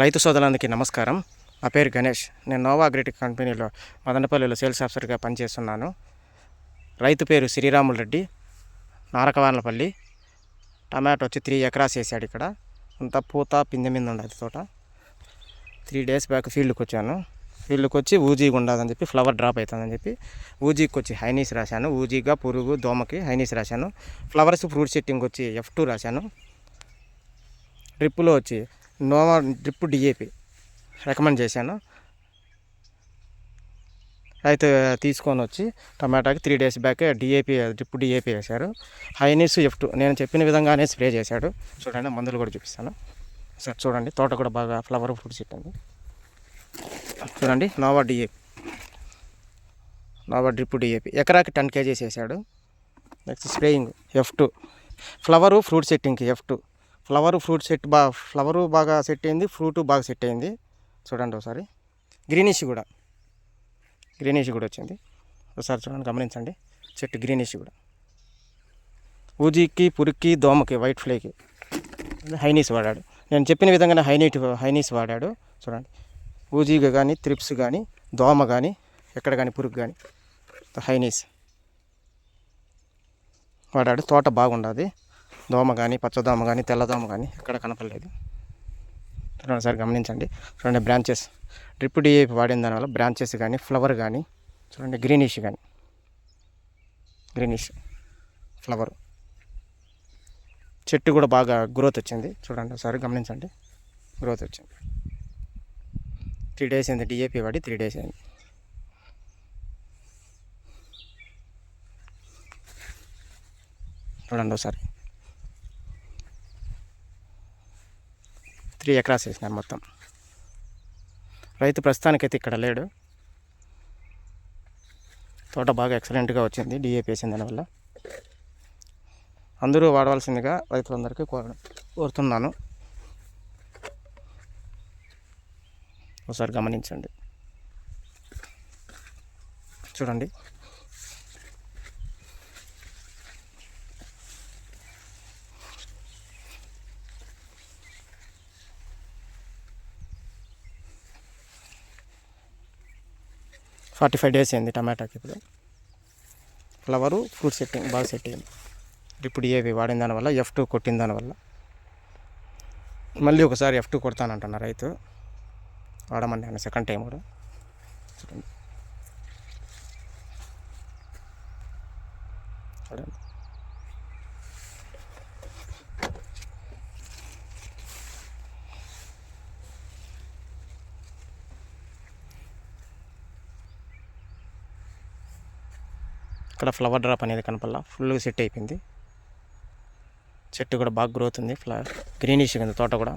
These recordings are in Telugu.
రైతు సోదరులందరికీ నమస్కారం. నా పేరు గణేష్. నేను నోవా అగ్రిటెక్ కంపెనీలో మదనపల్లిలో సేల్స్ ఆఫీసర్గా పనిచేస్తున్నాను. రైతు పేరు శ్రీరాములు రెడ్డి, నారకవానపల్లి. టమాటో వచ్చి 3 ఎకరాస్ వేసాడు. ఇక్కడ అంతా పూత పిందె మీద ఉండదు తోట. 3 days బ్యాక్ ఫీల్డ్కి వచ్చాను. ఫీల్డ్కి వచ్చి ఊజీగా ఉండదని చెప్పి, ఫ్లవర్ డ్రాప్ అవుతుందని చెప్పి ఊజీకి వచ్చి హైనీస్ రాశాను. ఊజీగా పురుగు దోమకి హైనీస్ రాశాను. ఫ్లవర్స్ ఫ్రూట్ సెట్టింగ్ వచ్చి F2 రాశాను. డ్రిప్పులో వచ్చి నోవా డ్రిప్ డిఏపి రికమెండ్ చేశాను. అయితే తీసుకొని వచ్చి టమాటాకి 3 days బ్యాక్ డ్రిప్ డిఏపి వేశారు. హైనీస్ F2 నేను చెప్పిన విధంగానే స్ప్రే చేశాడు. చూడండి, మందులు కూడా చూపిస్తాను సార్. చూడండి, తోట కూడా బాగా ఫ్లవర్ ఫ్రూట్ సెట్ ఉంది. చూడండి, నోవా డ్రిప్ డిఏపి ఎకరాకి 10 kgs వేసాడు. Next spraying F2 flower fruit సెట్టింగ్కి F2 ఫ్లవరు బాగా సెట్ అయింది, ఫ్రూట్ బాగా సెట్ అయింది. చూడండి ఒకసారి. గ్రీనిష్ కూడా వచ్చింది. ఒకసారి చూడండి, గమనించండి. చెట్టు గ్రీనిష్ కూడా. ఊజీకి పురుగుకి దోమకి వైట్ ఫ్లైకి హైనీస్ వాడాడు. నేను చెప్పిన విధంగానే హైనీస్ వాడాడు. చూడండి, ఊజీగా కానీ త్రిప్స్ కానీ దోమ కానీ ఎక్కడ కానీ పురుగు కానీ హైనీస్ వాడాడు. తోట బాగుండదు. దోమ కానీ పచ్చదోమ కానీ తెల్లదోమ కానీ ఎక్కడ కనపడలేదు. ఒకసారి గమనించండి. చూడండి, బ్రాంచెస్ డ్రిప్ డిఏపి వాడిన దానివల్ల బ్రాంచెస్ కానీ ఫ్లవర్ కానీ చూడండి గ్రీనిష్ ఫ్లవర్. చెట్టు కూడా బాగా గ్రోత్ వచ్చింది. చూడండి ఒకసారి గమనించండి, గ్రోత్ వచ్చింది. 3 days అయింది డిఏపి వాడి, 3 days అయింది. చూడండి ఒకసారి. 3 ఎకరాస్ వేసినారు మొత్తం. రైతు ప్రస్తుతానికైతే ఇక్కడ లేడు. తోట బాగా ఎక్సలెంట్గా వచ్చింది డిఏపి వేసిన దానివల్ల. అందరూ వాడవలసిందిగా రైతులందరికీ కోరుతున్నాను. ఒకసారి గమనించండి. చూడండి, ఫార్టీ 45 days అయింది టమాటాకి. ఇప్పుడు ఫ్లవరు ఫ్రూట్ సెట్టింగ్ బాగా సెట్ అయింది. ఇప్పుడు ఏవి వాడిన దానివల్ల F2 కొట్టిన దానివల్ల. మళ్ళీ ఒకసారి F2 కొడతానంటున్నారు రైతు. వాడమని నేను సెకండ్ టైం కూడా. చూడండి, చూడండి. ఇక్కడ ఫ్లవర్ డ్రాప్ అనేది కనపల్లా, ఫుల్గా సెట్ అయిపోయింది. చెట్టు కూడా బాగా గ్రోత్ ఉంది. గ్రీనిష్ ఉంది తోట కూడా.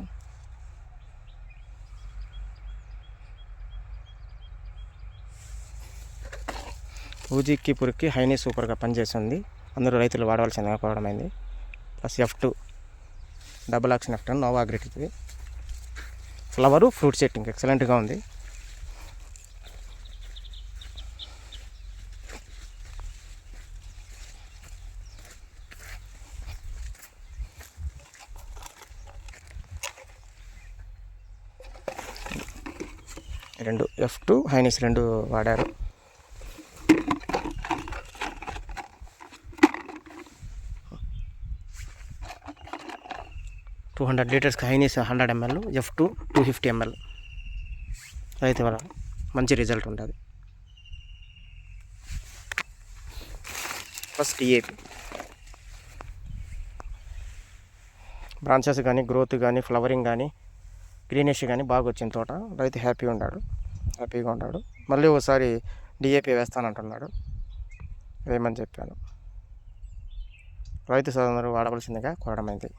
ఊజీకి పురుగుకి హైనీ సూపర్గా పనిచేస్తుంది. అందరూ రైతులు వాడవలసిందిగా కోవడమైంది. Plus F2 double action F2 Nova Agritech. Flower fruit setting ఎక్సలెంట్గా ఉంది. రెండు F2 హైనీస్ 2 వాడారు. $200 liters high knees 100 ml, F2 250 ml. అయితే వల్ల మంచి రిజల్ట్ ఉంటుంది. ఫస్ట్ డిఏపి బ్రాంచెస్ కానీ గ్రోత్ కానీ ఫ్లవరింగ్ కానీ గ్రీనిష్ కానీ బాగా వచ్చిన తోట. రైతు హ్యాపీగా ఉన్నాడు. మళ్ళీ ఒకసారి డిఏపి వేస్తానంటున్నాడు. వేయమని చెప్పాను. రైతు సోదరులు వాడవలసిందిగా కోరడమైంది.